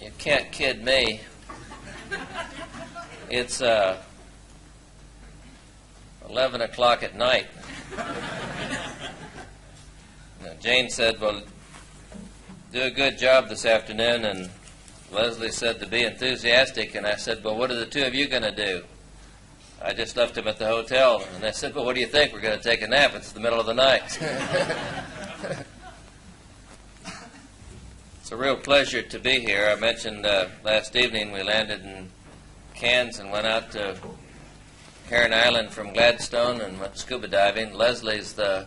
You can't kid me. It's 11 o'clock at night. Now, Jane said, well, do a good job this afternoon, and Leslie said to be enthusiastic, and I said, well, what are the two of you going to do? I just left them at the hotel, and they said, well, what do you think? We're going to take a nap. It's the middle of the night. It's a real pleasure to be here. I mentioned last evening we landed in Cairns and went out to Heron Island from Gladstone and went scuba diving. Leslie's the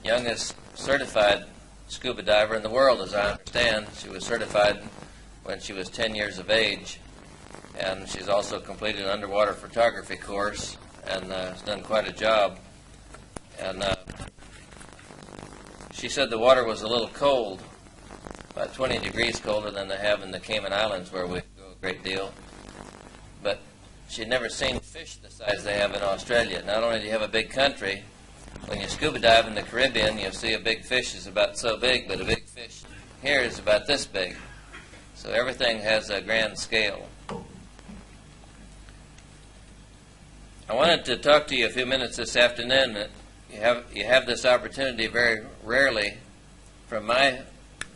youngest certified scuba diver in the world, as I understand. She was certified when she was 10 years of age, and she's also completed an underwater photography course and has done quite a job. And she said the water was a little cold, about 20 degrees colder than they have in the Cayman Islands, where we go a great deal. But she'd never seen fish the size they have in Australia. Not only do you have a big country, when you scuba dive in the Caribbean, you'll see a big fish is about so big, but a big fish here is about this big. So everything has a grand scale. I wanted to talk to you a few minutes this afternoon. You have this opportunity very rarely, from my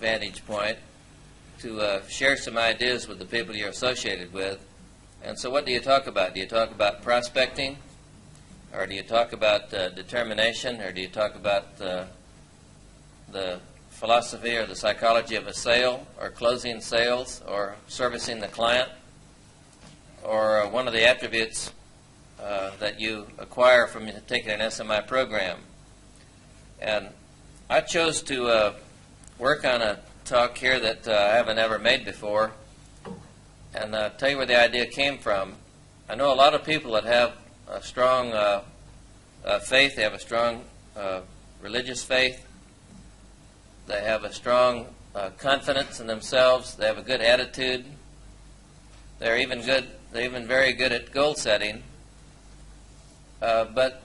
vantage point, to share some ideas with the people you're associated with. And so what do you talk about? Do you talk about prospecting? Or do you talk about determination? Or do you talk about the philosophy or the psychology of a sale, or closing sales, or servicing the client, or one of the attributes that you acquire from taking an SMI program? And I chose to work on a talk here that I haven't ever made before, and tell you where the idea came from. I know a lot of people that have a strong faith. They have a strong religious faith. They have a strong confidence in themselves. They have a good attitude. They're even very good at goal setting. But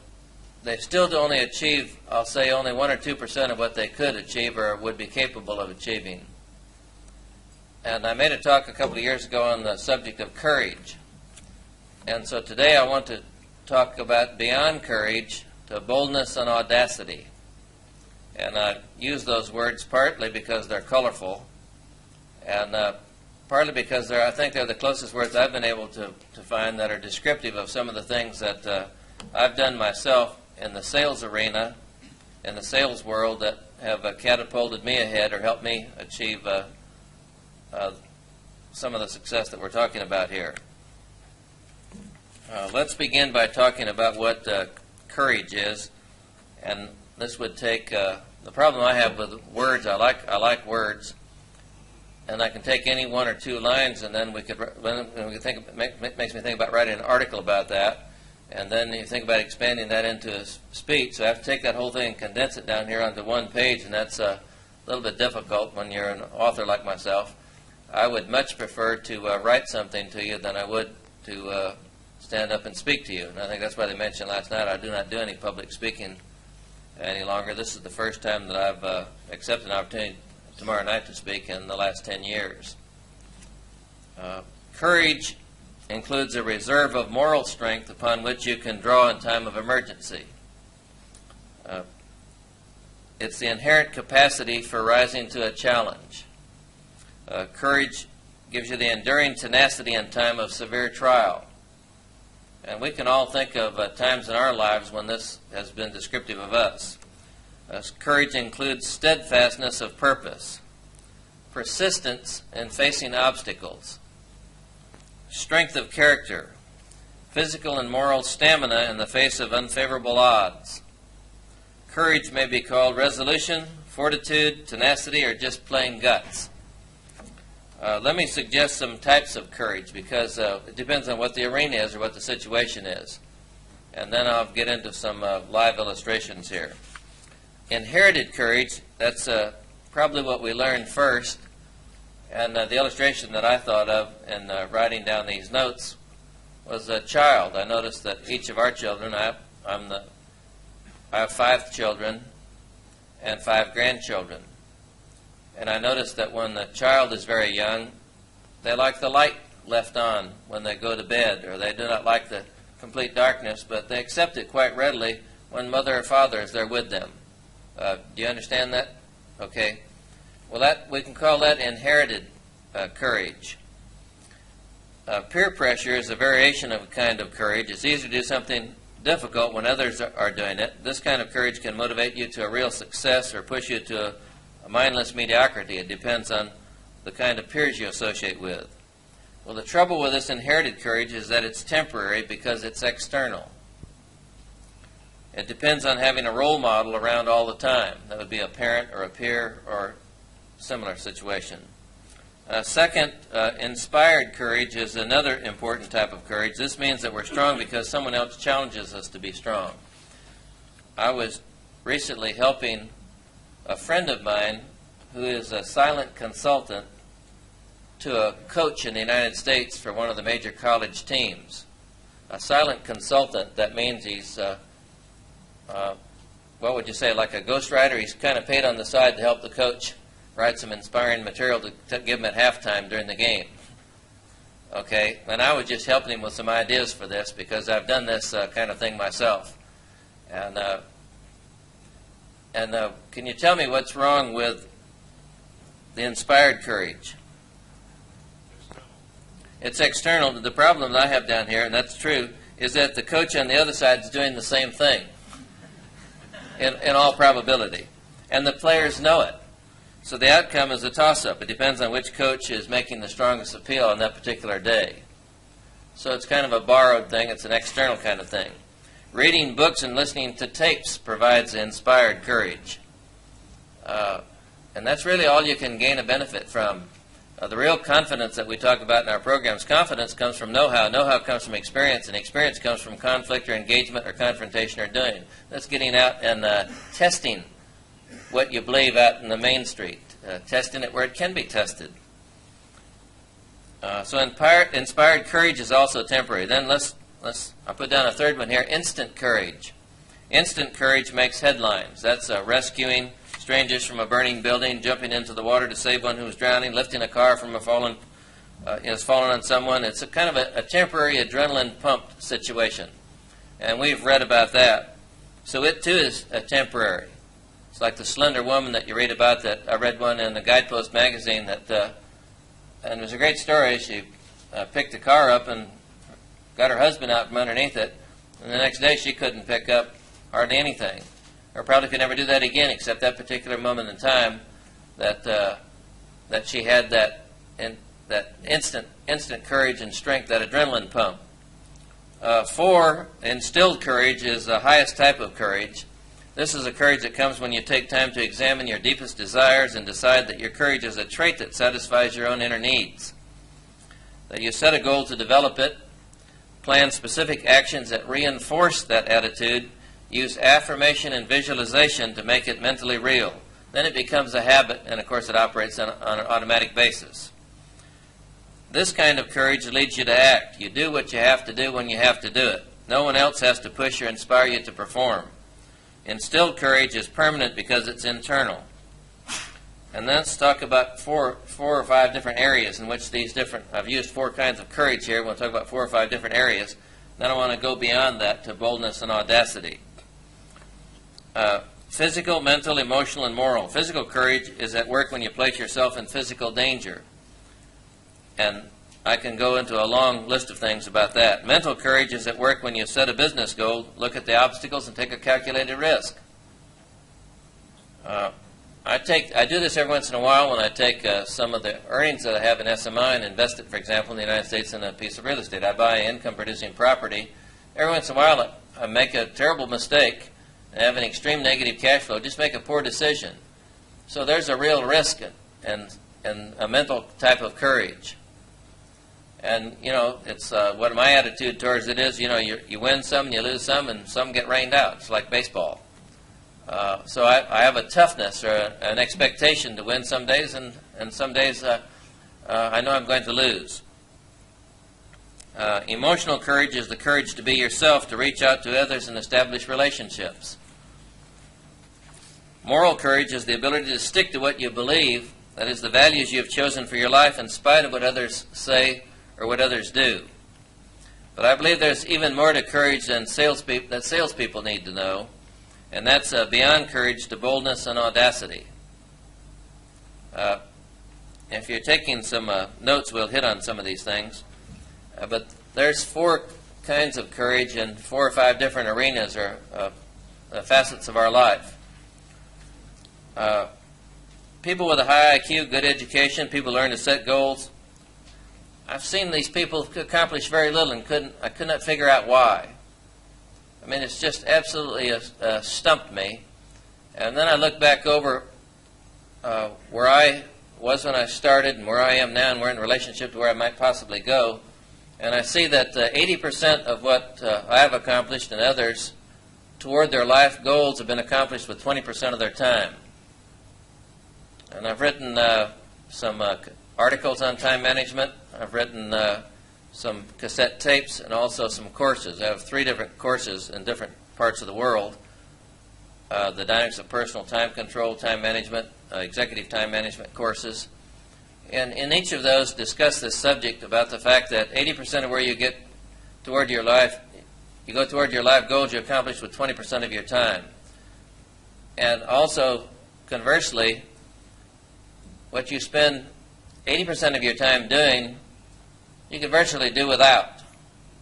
they still only achieve, I'll say, only 1 or 2% of what they could achieve or would be capable of achieving. And I made a talk a couple of years ago on the subject of courage. And so today I want to talk about beyond courage to boldness and audacity. And I use those words partly because they're colorful, and partly because I think they're the closest words I've been able to find that are descriptive of some of the things that I've done myself in the sales arena, in the sales world, that have catapulted me ahead or helped me achieve some of the success that we're talking about here. Let's begin by talking about what courage is, and this would take the problem I have with words. I like words, and I can take any 1 or 2 lines, and then we could think. It makes me think about writing an article about that. And then you think about expanding that into a speech. So I have to take that whole thing and condense it down here onto 1 page, and that's a little bit difficult when you're an author like myself. I would much prefer to write something to you than I would to stand up and speak to you. And I think that's why they mentioned last night I do not do any public speaking any longer. This is the first time that I've accepted an opportunity tomorrow night to speak in the last 10 years. Courage includes a reserve of moral strength upon which you can draw in time of emergency. It's the inherent capacity for rising to a challenge. Courage gives you the enduring tenacity in time of severe trial. And we can all think of times in our lives when this has been descriptive of us. Courage includes steadfastness of purpose, persistence in facing obstacles, strength of character, physical and moral stamina in the face of unfavorable odds. Courage may be called resolution, fortitude, tenacity, or just plain guts. Let me suggest some types of courage, because it depends on what the arena is or what the situation is. And then I'll get into some live illustrations here. Inherited courage, that's probably what we learned first. And the illustration that I thought of in writing down these notes was a child. I noticed that each of our children, I have 5 children and 5 grandchildren. And I noticed that when the child is very young, They like the light left on when they go to bed, or they do not like the complete darkness, but they accept it quite readily when mother or father is there with them. Do you understand that? Okay. Well, we can call that inherited courage. Peer pressure is a variation of a kind of courage. It's easier to do something difficult when others are doing it. This kind of courage can motivate you to a real success or push you to a mindless mediocrity. It depends on the kind of peers you associate with. Well, the trouble with this inherited courage is that it's temporary because it's external. It depends on having a role model around all the time. That would be a parent or a peer or similar situation. Second, inspired courage is another important type of courage. This means that we're strong because someone else challenges us to be strong. I was recently helping a friend of mine who is a silent consultant to a coach in the United States for one of the major college teams. A silent consultant, that means he's, what would you say, like a ghostwriter? He's kind of paid on the side to help the coach write some inspiring material to give him at halftime during the game. Okay, and I was just helping him with some ideas for this because I've done this kind of thing myself. And can you tell me what's wrong with the inspired courage? It's external. The problem that I have down here, and that's true, is that the coach on the other side is doing the same thing in all probability. And the players know it. So the outcome is a toss-up. It depends on which coach is making the strongest appeal on that particular day. So it's kind of a borrowed thing. It's an external kind of thing. Reading books and listening to tapes provides inspired courage. And that's really all you can gain a benefit from. The real confidence that we talk about in our programs, confidence comes from know-how. Know-how comes from experience, and experience comes from conflict or engagement or confrontation or doing. That's getting out and testing what you believe out in the main street, testing it where it can be tested. So inspired courage is also temporary. Then I'll put down a third one here, instant courage. Instant courage makes headlines. That's rescuing strangers from a burning building, jumping into the water to save one who was drowning, lifting a car from a fallen on someone. It's a kind of a temporary adrenaline pumped situation. And we've read about that. So it too is temporary. It's like the slender woman that you read about. That I read one in the Guidepost magazine and it was a great story. She picked the car up and got her husband out from underneath it, and the next day she couldn't pick up hardly anything, or probably could never do that again, except that particular moment in time that she had that instant courage and strength, that adrenaline pump. 4, instilled courage is the highest type of courage. This is a courage that comes when you take time to examine your deepest desires and decide that your courage is a trait that satisfies your own inner needs. That you set a goal to develop it, plan specific actions that reinforce that attitude, use affirmation and visualization to make it mentally real. Then it becomes a habit, and of course it operates on an automatic basis. This kind of courage leads you to act. You do what you have to do when you have to do it. No one else has to push or inspire you to perform. Instilled courage is permanent because it's internal. And let's talk about four or five different areas in which these different, I've used 4 kinds of courage here. We'll talk about 4 or 5 different areas. Then I want to go beyond that to boldness and audacity. Physical, mental, emotional, and moral. Physical courage is at work when you place yourself in physical danger. And I can go into a long list of things about that. Mental courage is at work when you set a business goal, look at the obstacles, and take a calculated risk. I do this every once in a while when I take some of the earnings that I have in SMI and invest it, for example, in the United States in a piece of real estate. I buy an income-producing property. Every once in a while I make a terrible mistake and have an extreme negative cash flow, just make a poor decision. So there's a real risk and a mental type of courage. And, you know, it's what my attitude towards it is, you know, you win some and you lose some, and some get rained out. It's like baseball. So I have a toughness or an expectation to win some days, and some days I know I'm going to lose. Emotional courage is the courage to be yourself, to reach out to others and establish relationships. Moral courage is the ability to stick to what you believe That is, the values you have chosen for your life in spite of what others say or what others do. But I believe there's even more to courage than salespeople need to know, and that's beyond courage to boldness and audacity. If you're taking some notes, we'll hit on some of these things. But there's 4 kinds of courage in 4 or 5 different arenas or facets of our life. People with a high IQ, good education, people learn to set goals. I've seen these people accomplish very little and I could not figure out why. I mean, it's just absolutely stumped me. And then I look back over where I was when I started and where I am now, and we're in relationship to where I might possibly go. And I see that 80% of what I have accomplished and others toward their life goals have been accomplished with 20% of their time. And I've written some articles on time management. I've written some cassette tapes and also some courses. I have 3 different courses in different parts of the world. The Dynamics of Personal Time Control, Time Management, Executive Time Management courses. And in each of those discuss this subject about the fact that 80% of where you get toward your life, you go toward your life goals you accomplish with 20% of your time. And also, conversely, what you spend 80% of your time doing, you can virtually do without,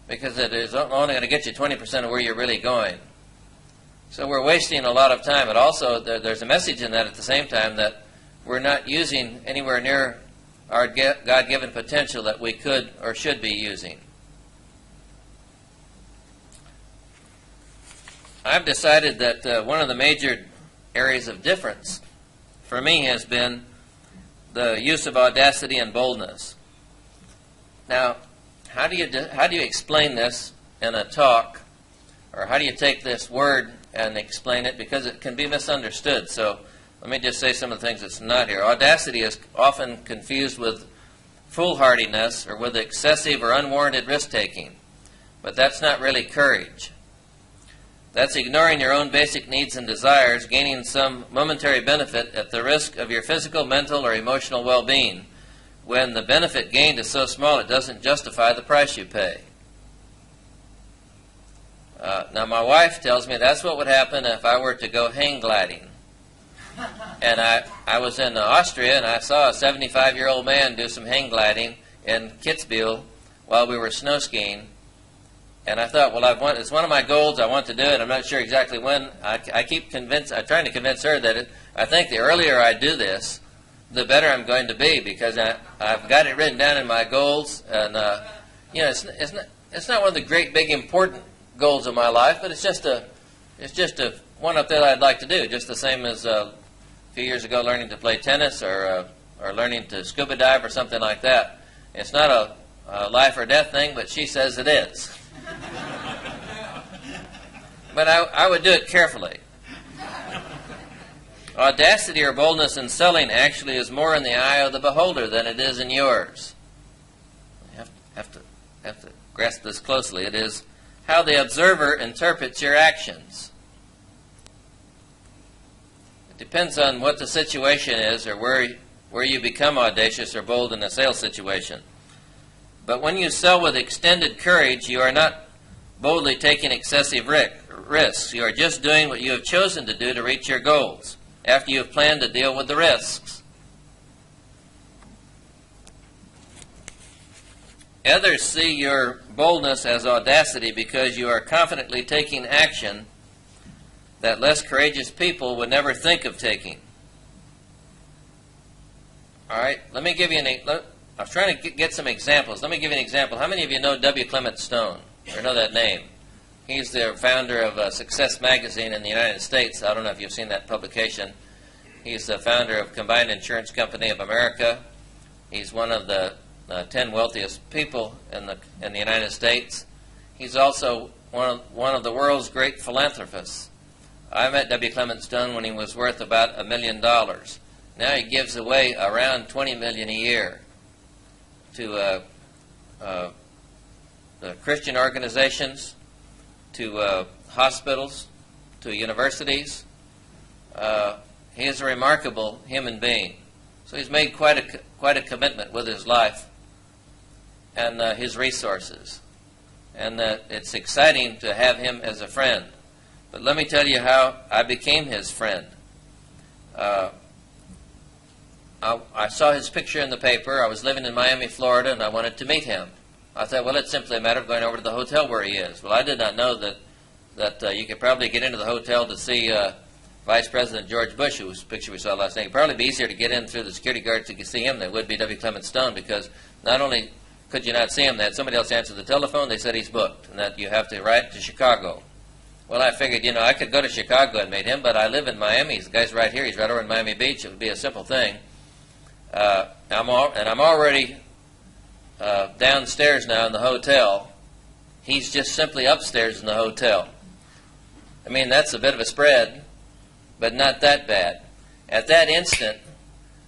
because it is only going to get you 20% of where you're really going. So we're wasting a lot of time. But also, there's a message in that at the same time that we're not using anywhere near our God-given potential that we could or should be using. I've decided that one of the major areas of difference for me has been the use of audacity and boldness. Now, how do you explain this in a talk, or how do you take this word and explain it, because it can be misunderstood? So let me just say some of the things that's not here. Audacity is often confused with foolhardiness or with excessive or unwarranted risk-taking, but that's not really courage. That's ignoring your own basic needs and desires, gaining some momentary benefit at the risk of your physical, mental, or emotional well-being, when the benefit gained is so small it doesn't justify the price you pay. Now, my wife tells me that's what would happen if I were to go hang gliding. And I was in Austria, and I saw a 75-year-old man do some hang gliding in Kitzbühel while we were snow skiing. And I thought, well, it's one of my goals. I want to do it. I'm not sure exactly when. I'm trying to convince her that I think the earlier I do this, the better I'm going to be, because I've got it written down in my goals. And it's not one of the great, big, important goals of my life, but it's just a one up there that I'd like to do. Just the same as a few years ago learning to play tennis or learning to scuba dive or something like that. It's not a life or death thing, but she says it is. But I would do it carefully. Audacity or boldness in selling actually is more in the eye of the beholder than it is in yours. You have to grasp this closely. It is how the observer interprets your actions. It depends on what the situation is or where you become audacious or bold in a sales situation. But when you sell with extended courage, you are not boldly taking excessive risks. You are just doing what you have chosen to do to reach your goals, after you have planned to deal with the risks. Others see your boldness as audacity because you are confidently taking action that less courageous people would never think of taking. All right, let me give you I was trying to get some examples. Let me give you an example. How many of you know W. Clement Stone, or know that name? He's the founder of Success Magazine in the United States. I don't know if you've seen that publication. He's the founder of Combined Insurance Company of America. He's one of the 10 wealthiest people in the United States. He's also one of the world's great philanthropists. I met W. Clement Stone when he was worth about $1 million. Now he gives away around $20 million a year to the Christian organizations, to hospitals, to universities. He is a remarkable human being. So he's made quite a commitment with his life and his resources. And it's exciting to have him as a friend. But let me tell you how I became his friend. I saw his picture in the paper. I was living in Miami, Florida, and I wanted to meet him. I thought, well, it's simply a matter of going over to the hotel where he is. Well, I did not know that you could probably get into the hotel to see Vice President George Bush, whose picture we saw last night. It would probably be easier to get in through the security guards to see him than it would be W. Clement Stone, because not only could you not see him, they had somebody else answer the telephone. They said he's booked, and that you have to ride to Chicago. Well, I figured, I could go to Chicago and meet him, but I live in Miami. The guy's right here. He's right over in Miami Beach. It would be a simple thing. I'm already downstairs now in the hotel. He's just simply upstairs in the hotel. I mean, that's a bit of a spread, but not that bad. At that instant,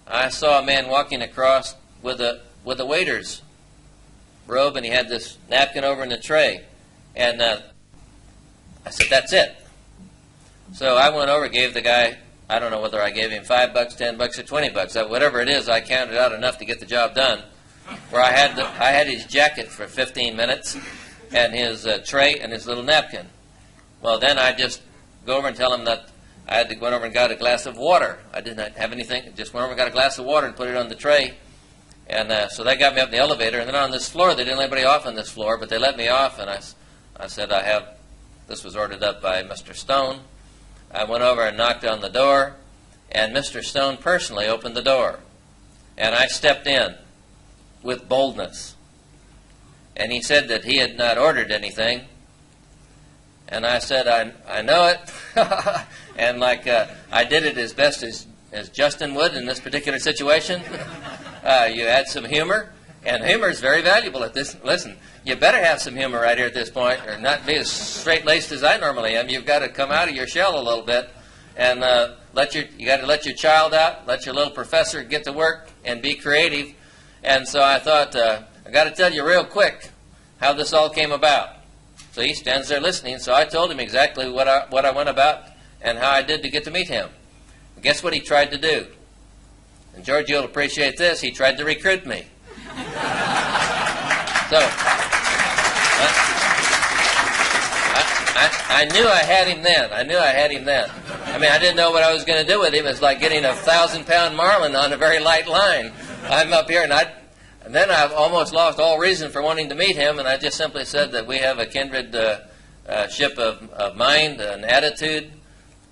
I saw a man walking across with a waiter's robe, and he had this napkin over in the tray. And I said, that's it. So I went over, gave the guy, I don't know whether I gave him $5, $10, or $20. Whatever it is, I counted out enough to get the job done. Where I had his jacket for 15 minutes, and his tray, and his little napkin. Well, then I just go over and tell him that I had to go over and got a glass of water. I did not have anything. Just went over and got a glass of water and put it on the tray. And so that got me up in the elevator. And then on this floor, they didn't let anybody off on this floor, but they let me off. And I said, this was ordered up by Mr. Stone. I went over and knocked on the door, and Mr. Stone personally opened the door. And I stepped in with boldness. And he said that he had not ordered anything. And I said, I know it. And I did it as best as Justin would in this particular situation. You had some humor, and humor is very valuable at this. Listen, you better have some humor right here at this point, or not be as straight-laced as I normally am. You've got to come out of your shell a little bit, and you got to let your child out, let your little professor get to work, and be creative. And so I thought, I got to tell you real quick how this all came about. So he stands there listening. So I told him exactly what I went about and how I did to get to meet him. And guess what he tried to do? And George, you'll appreciate this. He tried to recruit me. So I knew I had him then. I mean, I didn't know what I was going to do with him. It's like getting a 1,000-pound marlin on a very light line. I'm up here, and then I've almost lost all reason for wanting to meet him, and I just simply said that we have a kindred ship of mind and attitude,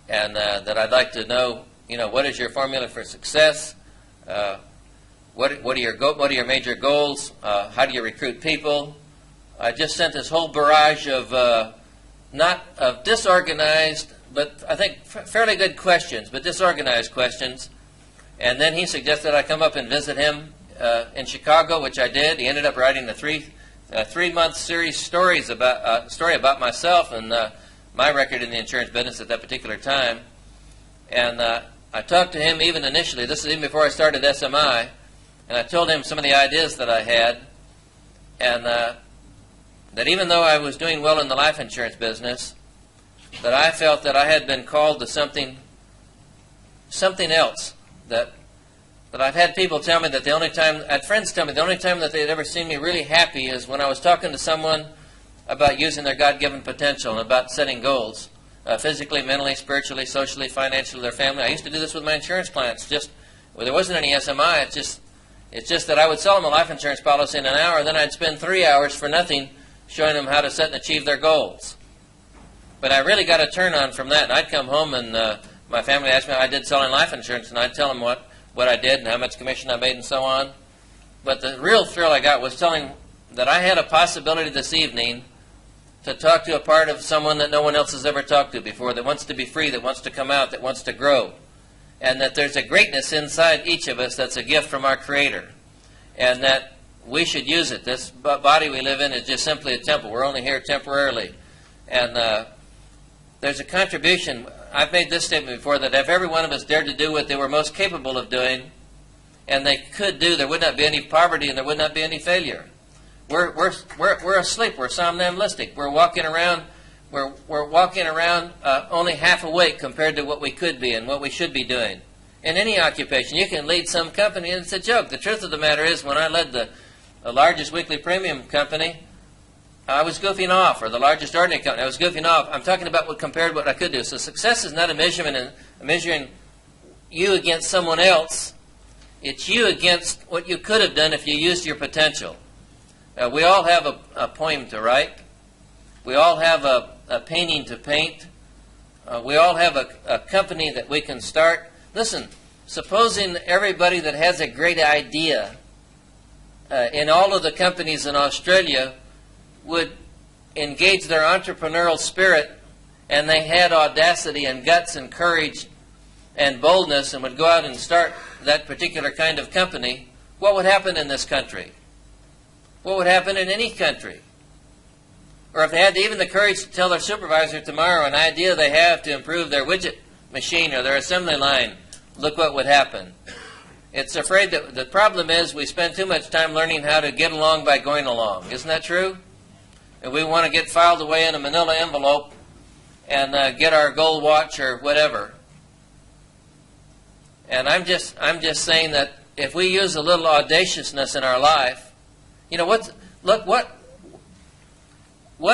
and that I'd like to know, what is your formula for success? What are your major goals? How do you recruit people? I just sent this whole barrage of not of disorganized, but I think fairly good questions, but disorganized questions. And then he suggested I come up and visit him in Chicago, which I did. He ended up writing a three-month series story about myself and my record in the insurance business at that particular time. And I talked to him even initially. This is even before I started SMI. And I told him some of the ideas that I had, and that even though I was doing well in the life insurance business, that I felt that I had been called to something else. That I've had people tell me that friends tell me the only time that they'd ever seen me really happy is when I was talking to someone about using their God-given potential and about setting goals, physically, mentally, spiritually, socially, financially, their family. I used to do this with my insurance clients. There wasn't any SMI. It's just that I would sell them a life insurance policy in an hour, and then I'd spend 3 hours for nothing showing them how to set and achieve their goals. But I really got a turn on from that, and I'd come home and my family asked me how I did selling life insurance, and I'd tell them what I did and how much commission I made and so on. But the real thrill I got was telling that I had a possibility this evening to talk to a part of someone that no one else has ever talked to before, that wants to be free, that wants to come out, that wants to grow. And that there's a greatness inside each of us that's a gift from our Creator. And that we should use it. This body we live in is just simply a temple. We're only here temporarily. And there's a contribution. I've made this statement before, that if every one of us dared to do what they were most capable of doing, and they could do, there would not be any poverty and there would not be any failure. We're asleep. We're somnambulistic. We're walking around only half awake compared to what we could be and what we should be doing. in any occupation. You can lead some company, and it's a joke. The truth of the matter is, when I led the largest weekly premium company, I was goofing off, or the largest ordinary company, I was goofing off. I'm talking about what compared to what I could do. So success is not a measurement in measuring you against someone else. It's you against what you could have done if you used your potential. We all have a poem to write. We all have a painting to paint. We all have a company that we can start. Listen, supposing everybody that has a great idea in all of the companies in Australia would engage their entrepreneurial spirit, and they had audacity and guts and courage and boldness and would go out and start that particular kind of company, what would happen in this country? What would happen in any country? Or if they had even the courage to tell their supervisor tomorrow an idea they have to improve their widget machine or their assembly line, look what would happen. It's afraid that the problem is we spend too much time learning how to get along by going along. Isn't that true? And we want to get filed away in a manila envelope and get our gold watch or whatever. And I'm just saying that if we use a little audaciousness in our life, you know, what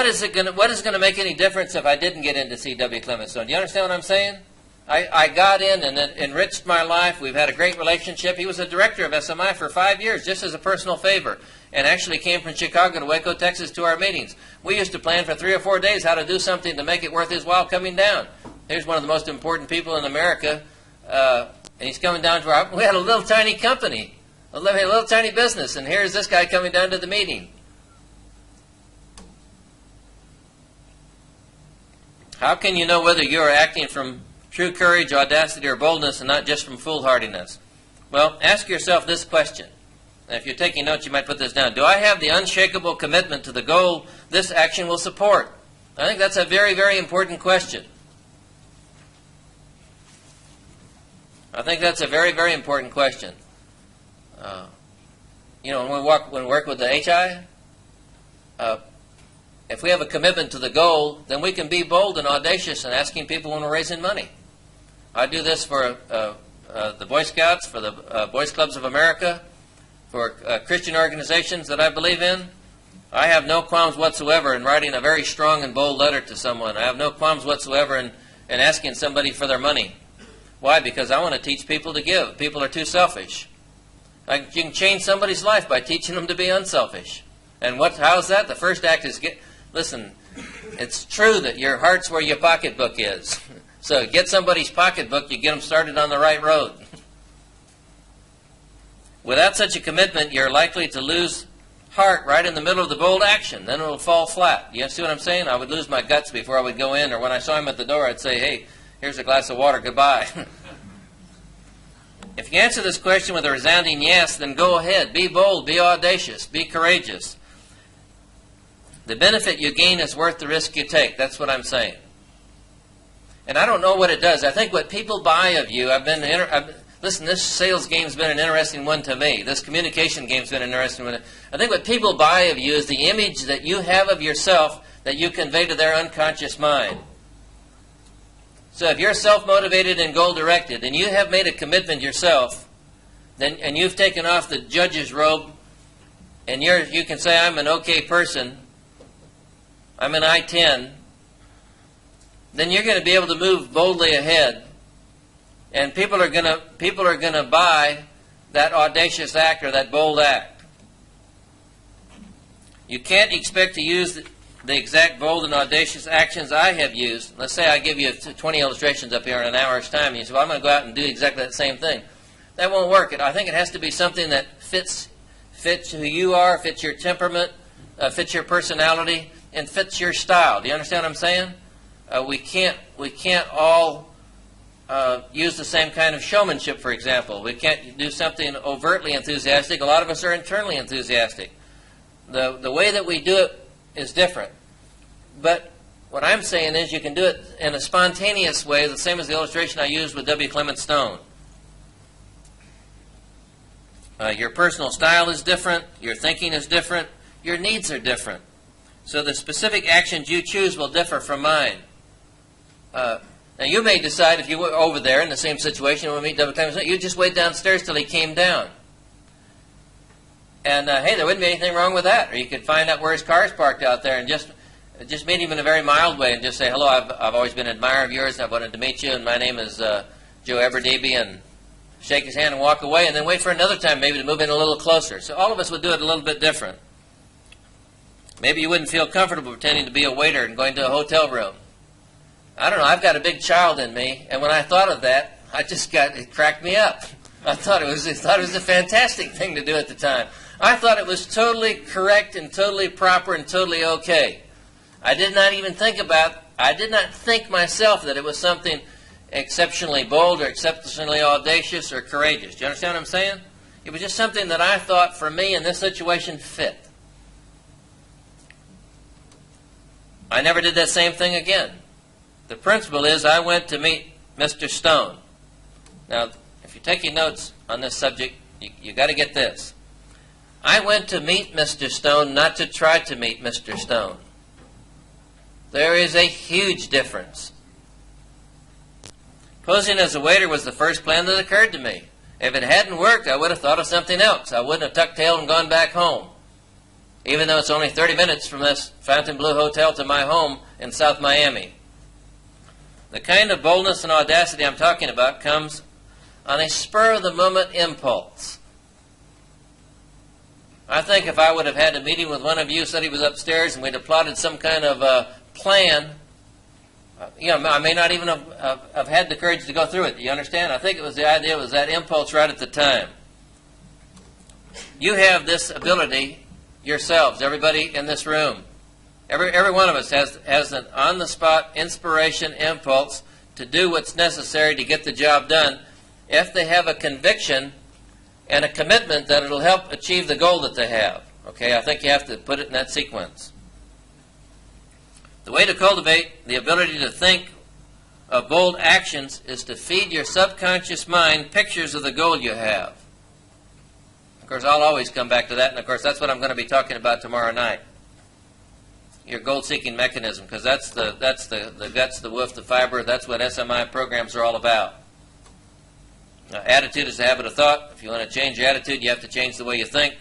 is going to make any difference if I didn't get into C.W. Clement Stone? Do you understand what I'm saying? I got in and it enriched my life. We've had a great relationship. He was a director of SMI for 5 years, just as a personal favor, and actually came from Chicago to Waco, Texas to our meetings. We used to plan for 3 or 4 days how to do something to make it worth his while coming down. Here's one of the most important people in America, and he's coming down to our... We had a little tiny company, a little tiny business, and here's this guy coming down to the meeting. How can you know whether you are acting from true courage, audacity, or boldness, and not just from foolhardiness? Well, ask yourself this question. And if you're taking notes, you might put this down. Do I have the unshakable commitment to the goal this action will support? I think that's a very, very important question. I think that's a very, very important question. You know, when we work with the HI, if we have a commitment to the goal, then we can be bold and audacious in asking people when we're raising money. I do this for the Boy Scouts, for the Boys Clubs of America, for Christian organizations that I believe in. I have no qualms whatsoever in writing a very strong and bold letter to someone. I have no qualms whatsoever in asking somebody for their money. Why? Because I want to teach people to give. People are too selfish. You can change somebody's life by teaching them to be unselfish. And how is that? The first act is listen, it's true that your heart's where your pocketbook is. So get somebody's pocketbook, you get them started on the right road. Without such a commitment, you're likely to lose heart right in the middle of the bold action. Then it will fall flat. You see what I'm saying? I would lose my guts before I would go in, or when I saw him at the door, I'd say, hey, here's a glass of water, goodbye. If you answer this question with a resounding yes, then go ahead. Be bold, be audacious, be courageous. The benefit you gain is worth the risk you take. That's what I'm saying. And I don't know what it does. I think what people buy of you, listen, this sales game's been an interesting one to me. This communication game's been an interesting one. I think what people buy of you is the image that you have of yourself that you convey to their unconscious mind. So if you're self-motivated and goal-directed, and you have made a commitment yourself, and you've taken off the judge's robe, and you can say, I'm an okay person, I'm an I-10, then you're going to be able to move boldly ahead, and people are going to buy that audacious act or that bold act. You can't expect to use the exact bold and audacious actions I have used. Let's say I give you 20 illustrations up here in an hour's time, and you say, well, I'm going to go out and do exactly that same thing. That won't work. I think it has to be something that fits who you are, fits your temperament, fits your personality, and fits your style. Do you understand what I'm saying? We can't all use the same kind of showmanship, for example. We can't do something overtly enthusiastic. A lot of us are internally enthusiastic. The way that we do it is different. But what I'm saying is you can do it in a spontaneous way, the same as the illustration I used with W. Clement Stone. Your personal style is different, your thinking is different, your needs are different. So the specific actions you choose will differ from mine. Now, you may decide if you were over there in the same situation when we meet double time, you just wait downstairs till he came down. And, hey, there wouldn't be anything wrong with that. Or you could find out where his car is parked out there and just meet him in a very mild way and just say, hello, I've always been an admirer of yours, and I wanted to meet you, and my name is Joe Everdeby, and shake his hand and walk away, and then wait for another time maybe to move in a little closer. So all of us would do it a little bit different. Maybe you wouldn't feel comfortable pretending to be a waiter and going to a hotel room. I don't know, I've got a big child in me, and when I thought of that, it cracked me up. I thought it was a fantastic thing to do at the time. I thought it was totally correct and totally proper and totally okay. I did not think myself that it was something exceptionally bold or exceptionally audacious or courageous. Do you understand what I'm saying? It was just something that I thought for me in this situation fit. I never did that same thing again. The principle is I went to meet Mr. Stone. Now, if you're taking notes on this subject, you got to get this. I went to meet Mr. Stone, not to try to meet Mr. Stone. There is a huge difference. Posing as a waiter was the first plan that occurred to me. If it hadn't worked, I would have thought of something else. I wouldn't have tucked tail and gone back home, even though it's only 30 minutes from this Fontainebleau Hotel to my home in South Miami. The kind of boldness and audacity I'm talking about comes on a spur-of-the-moment impulse. I think if I would have had a meeting with one of you, said he was upstairs, and we'd have plotted some kind of plan, I may not even have had the courage to go through it. Do you understand? I think it was that impulse right at the time. You have this ability yourselves, everybody in this room. Every one of us has an on-the-spot inspiration impulse to do what's necessary to get the job done if they have a conviction and a commitment that it'll help achieve the goal that they have. Okay, I think you have to put it in that sequence. The way to cultivate the ability to think of bold actions is to feed your subconscious mind pictures of the goal you have. Of course, I'll always come back to that, and of course, that's what I'm going to be talking about tomorrow night. Your goal-seeking mechanism, because that's the guts, the woof, the fiber. That's what SMI programs are all about. Now, attitude is the habit of thought. If you want to change your attitude, you have to change the way you think.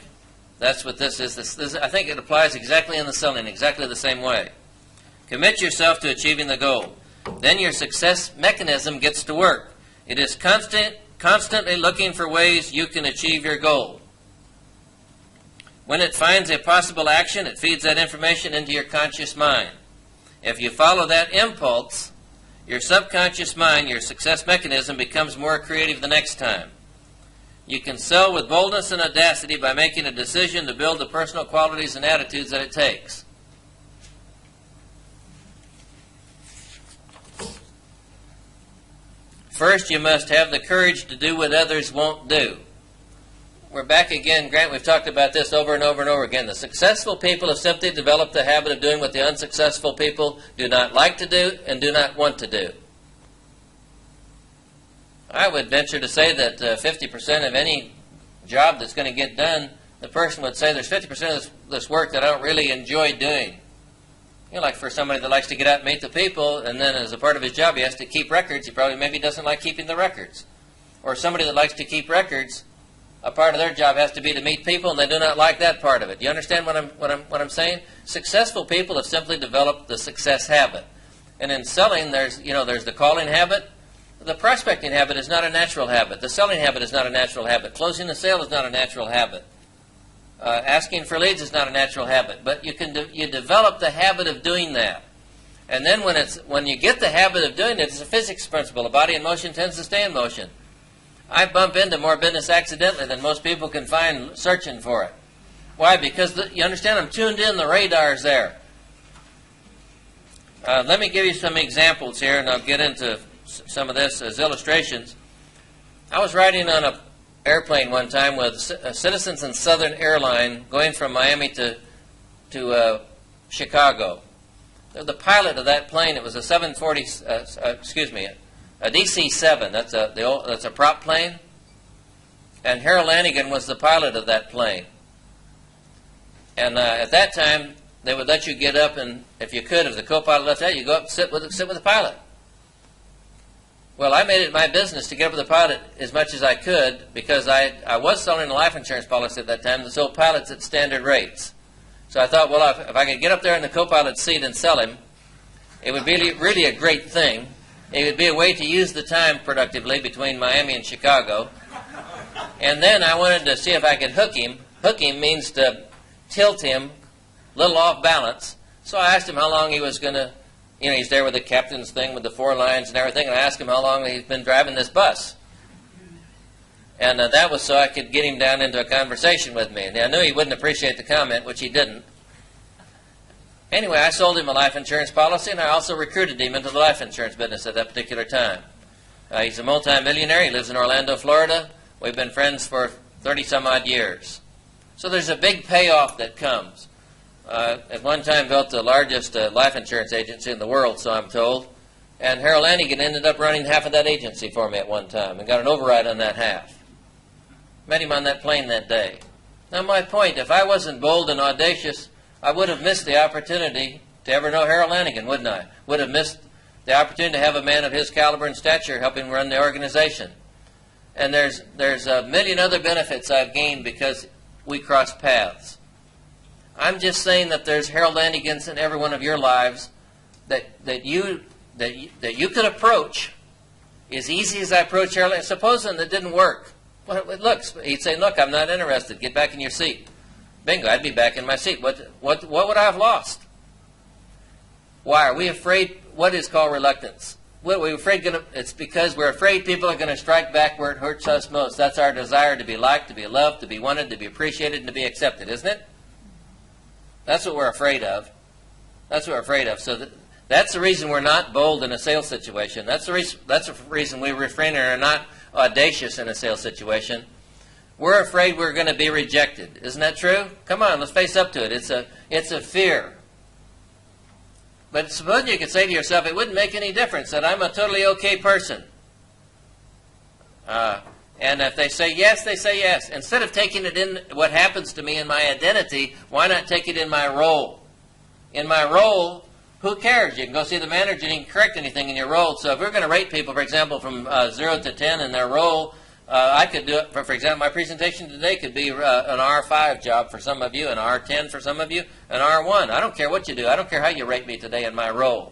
That's what this is. This, I think it applies exactly in the selling, exactly the same way. Commit yourself to achieving the goal. Then your success mechanism gets to work. It is constantly looking for ways you can achieve your goal. When it finds a possible action, it feeds that information into your conscious mind. If you follow that impulse, your subconscious mind, your success mechanism, becomes more creative the next time. You can sell with boldness and audacity by making a decision to build the personal qualities and attitudes that it takes. First, you must have the courage to do what others won't do. We're back again, Grant. We've talked about this over and over and over again. The successful people have simply developed the habit of doing what the unsuccessful people do not like to do and do not want to do. I would venture to say that 50% of any job that's going to get done, the person would say there's 50% of this work that I don't really enjoy doing. You know, like for somebody that likes to get out and meet the people, and then as a part of his job he has to keep records, he probably maybe doesn't like keeping the records. Or somebody that likes to keep records, a part of their job has to be to meet people, and they do not like that part of it. Do you understand what I'm saying? Successful people have simply developed the success habit. And in selling, there's the calling habit. The prospecting habit is not a natural habit. The selling habit is not a natural habit. Closing the sale is not a natural habit. Asking for leads is not a natural habit. But you develop the habit of doing that. And then when you get the habit of doing it, it's a physics principle. A body in motion tends to stay in motion. I bump into more business accidentally than most people can find searching for it. Why? Because, you understand, I'm tuned in, the radar's there. Let me give you some examples here, and I'll get into some of this as illustrations. I was riding on an airplane one time with Citizens and Southern Airline going from Miami to Chicago. The pilot of that plane, it was a a DC-7, that's a prop plane, and Harold Lanigan was the pilot of that plane. And at that time, they would let you get up, and if you could, if the co-pilot left out, you go up and sit with the pilot. Well, I made it my business to get up with the pilot as much as I could because I was selling a life insurance policy at that time that sold pilots at standard rates. So I thought, well, if I could get up there in the co-pilot's seat and sell him, it would be really a great thing. It would be a way to use the time productively between Miami and Chicago. And then I wanted to see if I could hook him. Hook him means to tilt him a little off balance. So I asked him how long he was going to, he's there with the captain's thing with the 4 lines and everything, and I asked him how long he's been driving this bus. And that was so I could get him down into a conversation with me. And I knew he wouldn't appreciate the comment, which he didn't. Anyway, I sold him a life insurance policy, and I also recruited him into the life insurance business at that particular time. He's a multimillionaire. He lives in Orlando, Florida. We've been friends for 30-some-odd years. So there's a big payoff that comes. At one time built the largest life insurance agency in the world, so I'm told. And Harold Lanigan ended up running half of that agency for me at one time and got an override on that half. Met him on that plane that day. Now my point, if I wasn't bold and audacious, I would have missed the opportunity to ever know Harold Lanigan, wouldn't I? Would have missed the opportunity to have a man of his caliber and stature helping run the organization. And there's a million other benefits I've gained because we crossed paths. I'm just saying that there's Harold Lanigans in every one of your lives that you could approach as easy as I approach Harold Lanigan. Supposing that didn't work. Well, he'd say, look, I'm not interested. Get back in your seat. Bingo, I'd be back in my seat. What would I have lost? Why are we afraid? What is called reluctance? What are we afraid? It's because we're afraid people are going to strike back where it hurts us most. That's our desire to be liked, to be loved, to be wanted, to be appreciated, and to be accepted, isn't it? That's what we're afraid of. That's what we're afraid of. So that's the reason we're not bold in a sales situation. That's the reason we refrain and are not audacious in a sales situation. We're afraid we're going to be rejected. Isn't that true? Come on, let's face up to it. It's a fear. But suppose you could say to yourself, it wouldn't make any difference that I'm a totally okay person. And if they say yes, they say yes. Instead of taking it in what happens to me in my identity, why not take it in my role? In my role, who cares? You can go see the manager and you can correct anything in your role. So if we're going to rate people, for example, from 0 to 10 in their role, I could do it, for example, my presentation today could be an R5 job for some of you, an R10 for some of you, an R1. I don't care what you do. I don't care how you rate me today in my role.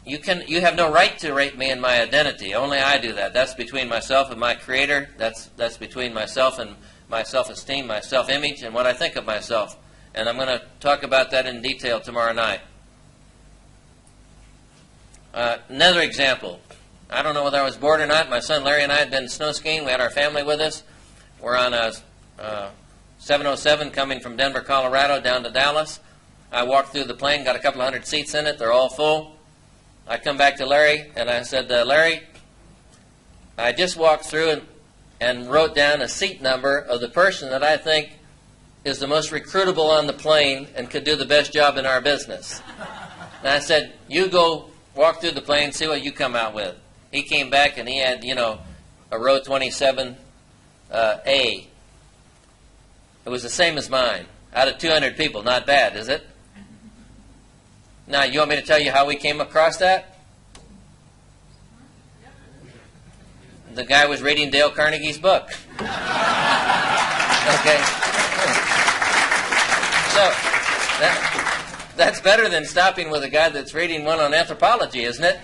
You have no right to rate me in my identity. Only I do that. That's between myself and my Creator. That's between myself and my self-esteem, my self-image, and what I think of myself. And I'm going to talk about that in detail tomorrow night. Another example. I don't know whether I was bored or not. My son Larry and I had been snow skiing. We had our family with us. We're on a 707 coming from Denver, Colorado down to Dallas. I walked through the plane, got a couple of hundred seats in it. They're all full. I come back to Larry and I said, Larry, I just walked through and wrote down a seat number of the person that I think is the most recruitable on the plane and could do the best job in our business. And I said, you go walk through the plane, see what you come out with. He came back and he had, a row 27A. It was the same as mine. Out of 200 people, not bad, is it? Now, you want me to tell you how we came across that? The guy was reading Dale Carnegie's book. Okay. So, that's better than stopping with a guy that's reading one on anthropology, isn't it?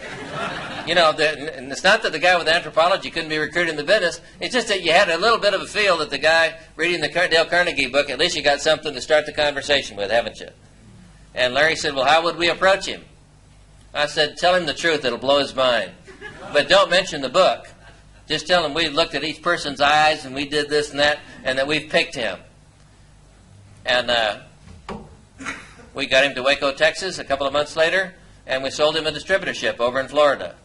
And it's not that the guy with anthropology couldn't be recruited in the business. It's just that you had a little bit of a feel that the guy reading the Dale Carnegie book, at least you got something to start the conversation with, haven't you? And Larry said, well, how would we approach him? I said, tell him the truth. It'll blow his mind. But don't mention the book. Just tell him we looked at each person's eyes and we did this and that we've picked him. And we got him to Waco, Texas a couple of months later, and we sold him a distributorship over in Florida.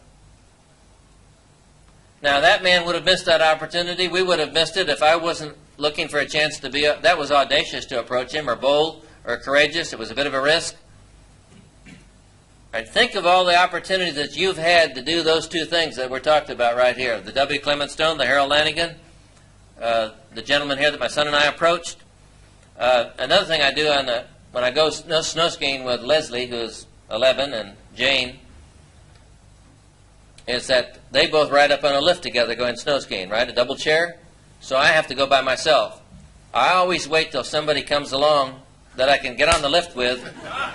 Now, that man would have missed that opportunity. We would have missed it if I wasn't looking for a chance to be that was audacious to approach him, or bold, or courageous. It was a bit of a risk. Right, think of all the opportunities that you've had to do those two things that we're talking about right here. The W. Clement Stone, the Harold Lanigan, the gentleman here that my son and I approached. Another thing I do when I go snow skiing with Leslie, who's 11, and Jane, is that they both ride up on a lift together going snow skiing, right? A double chair. So I have to go by myself. I always wait till somebody comes along that I can get on the lift with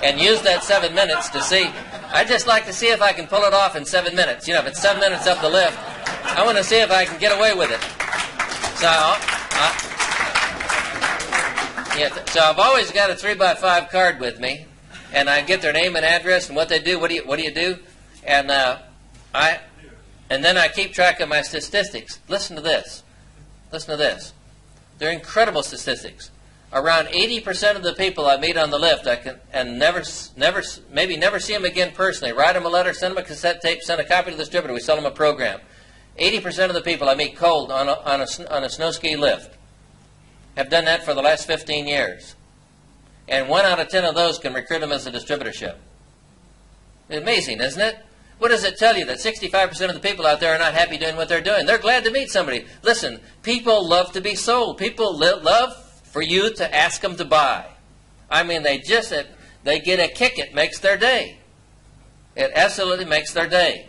and use that 7 minutes to see. I just like to see if I can pull it off in 7 minutes. You know, if it's 7 minutes up the lift, I want to see if I can get away with it. So I've always got a 3x5 card with me, and I get their name and address and what they do. What do you do? And then I keep track of my statistics. Listen to this. Listen to this. They're incredible statistics. Around 80% of the people I meet on the lift, I can never see them again personally. Write them a letter, send them a cassette tape, send a copy to the distributor. We sell them a program. 80% of the people I meet cold on a snow ski lift have done that for the last 15 years. And 1 out of 10 of those can recruit them as a distributorship. Amazing, isn't it? What does it tell you? That 65% of the people out there are not happy doing what they're doing. They're glad to meet somebody. Listen, people love to be sold. People love for you to ask them to buy. I mean, they get a kick. It makes their day. It absolutely makes their day.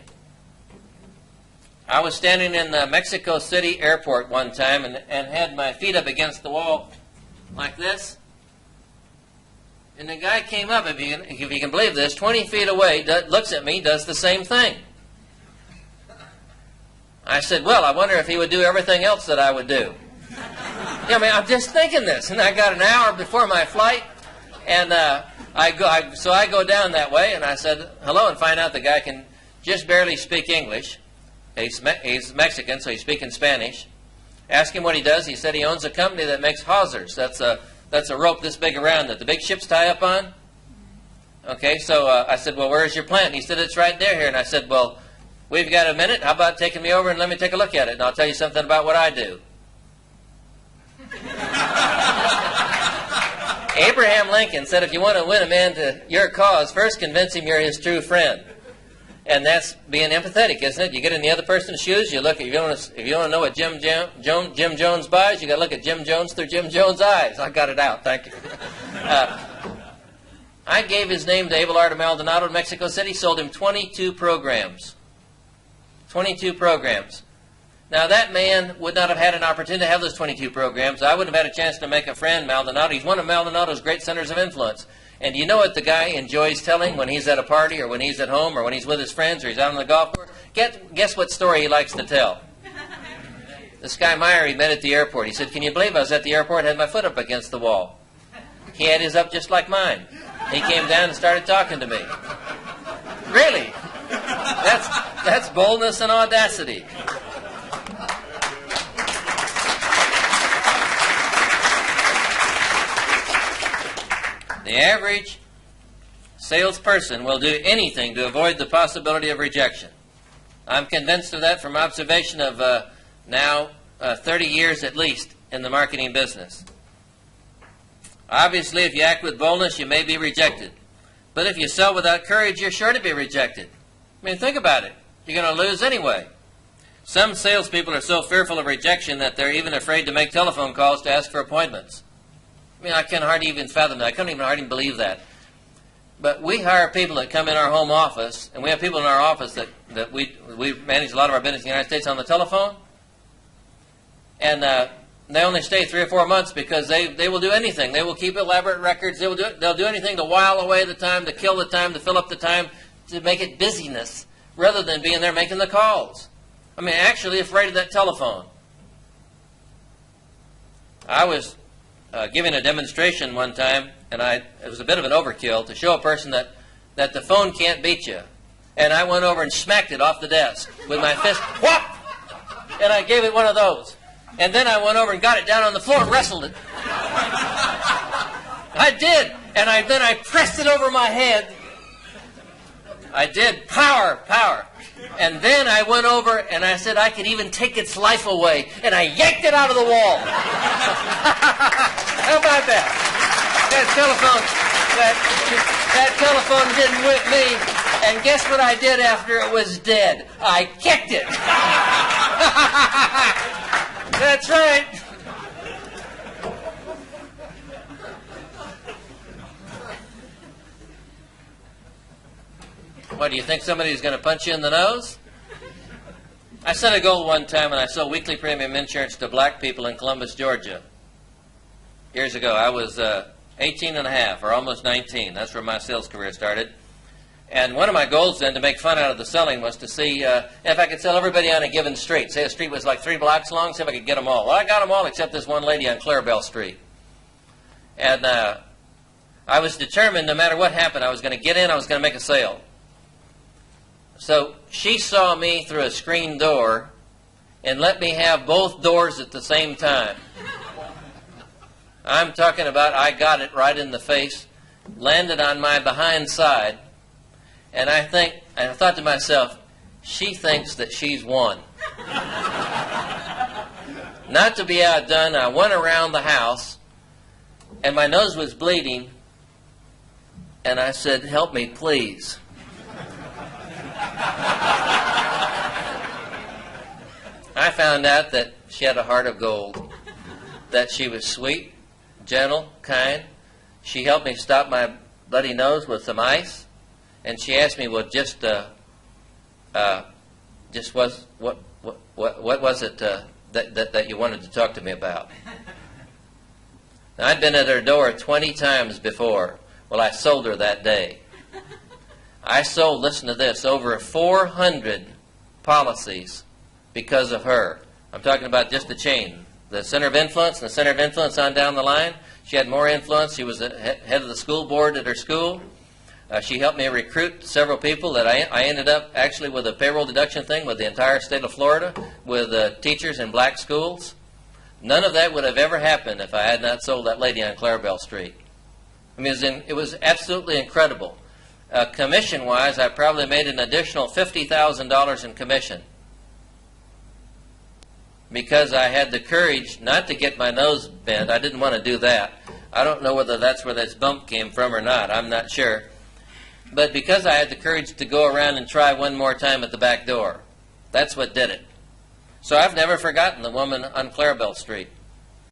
I was standing in the Mexico City airport one time and had my feet up against the wall like this. And the guy came up, if you can believe this, 20 feet away, looks at me, does the same thing. I said, well, I wonder if he would do everything else that I would do. Yeah, I mean, I'm just thinking this. And I got an hour before my flight, and so I go down that way, and I said, hello, and find out the guy can just barely speak English. He's Mexican, so he's speaking Spanish. Ask him what he does. He said he owns a company that makes hawsers. That's a rope this big around that the big ships tie up on. Okay, so I said, well, where's your plant? And he said, it's right there here. And I said, well, we've got a minute. How about taking me over and let me take a look at it, and I'll tell you something about what I do. Abraham Lincoln said, if you want to win a man to your cause, first convince him you're his true friend. And that's being empathetic, isn't it? You get in the other person's shoes. You look. If you want to know what Jim Jones buys, you got to look at Jim Jones through Jim Jones' eyes. I got it out. Thank you. I gave his name to Abelard of Maldonado in Mexico City. Sold him 22 programs. 22 programs. Now that man would not have had an opportunity to have those 22 programs. I wouldn't have had a chance to make a friend, Maldonado. He's one of Maldonado's great centers of influence. And do you know what the guy enjoys telling when he's at a party or when he's at home or when he's with his friends or he's out on the golf course? Guess what story he likes to tell? This guy Meyer he met at the airport. He said, can you believe I was at the airport and had my foot up against the wall? He had his up just like mine. He came down and started talking to me. Really? That's boldness and audacity. The average salesperson will do anything to avoid the possibility of rejection. I'm convinced of that from observation of now 30 years at least in the marketing business. Obviously, if you act with boldness, you may be rejected. But if you sell without courage, you're sure to be rejected. I mean, think about it. You're going to lose anyway. Some salespeople are so fearful of rejection that they're even afraid to make telephone calls to ask for appointments. I mean, I can hardly even fathom that. I couldn't even hardly believe that. But we hire people that come in our home office, and we have people in our office that we manage a lot of our business in the United States on the telephone. And they only stay 3 or 4 months because they will do anything. They will keep elaborate records. They'll do anything to while away the time, to kill the time, to fill up the time, to make it busyness, rather than being there making the calls. I mean, actually afraid of that telephone. I was giving a demonstration one time, and it was a bit of an overkill to show a person that the phone can't beat you. And I went over and smacked it off the desk with my fist, whop! And I gave it one of those. And then I went over and got it down on the floor and wrestled it. I did. And then I pressed it over my head. I did. Power, power. And then I went over and I said I could even take its life away. And I yanked it out of the wall. How about that? That telephone didn't whip me. And guess what I did after it was dead? I kicked it. That's right. What, do you think somebody's going to punch you in the nose? I set a goal one time and I sold weekly premium insurance to black people in Columbus, Georgia. Years ago, I was 18 and a half, or almost 19. That's where my sales career started. And one of my goals then, to make fun out of the selling, was to see if I could sell everybody on a given street. Say a street was like 3 blocks long, see if I could get them all. Well, I got them all except this one lady on Clarabelle Street. And I was determined, no matter what happened, I was going to get in, I was going to make a sale. So she saw me through a screen door and let me have both doors at the same time. I'm talking about I got it right in the face, landed on my behind side, and I thought to myself, she thinks that she's won. Not to be outdone, I went around the house, and my nose was bleeding, and I said, "Help me, please." I found out that she had a heart of gold, that she was sweet, gentle, kind. She helped me stop my bloody nose with some ice, and she asked me, "Well, what was it that you wanted to talk to me about?" Now, I'd been at her door 20 times before. Well, I sold her that day. I sold, listen to this, over 400 policies because of her. I'm talking about just the chain. The center of influence, and the center of influence on down the line. She had more influence. She was the head of the school board at her school. She helped me recruit several people that I ended up actually with a payroll deduction thing with the entire state of Florida, with teachers in black schools. None of that would have ever happened if I had not sold that lady on Clarabelle Street. I mean, it was absolutely incredible. Commission-wise, I probably made an additional $50,000 in commission because I had the courage not to get my nose bent. I didn't want to do that. I don't know whether that's where this bump came from or not. I'm not sure. But because I had the courage to go around and try one more time at the back door, that's what did it. So I've never forgotten the woman on Clarabelle Street.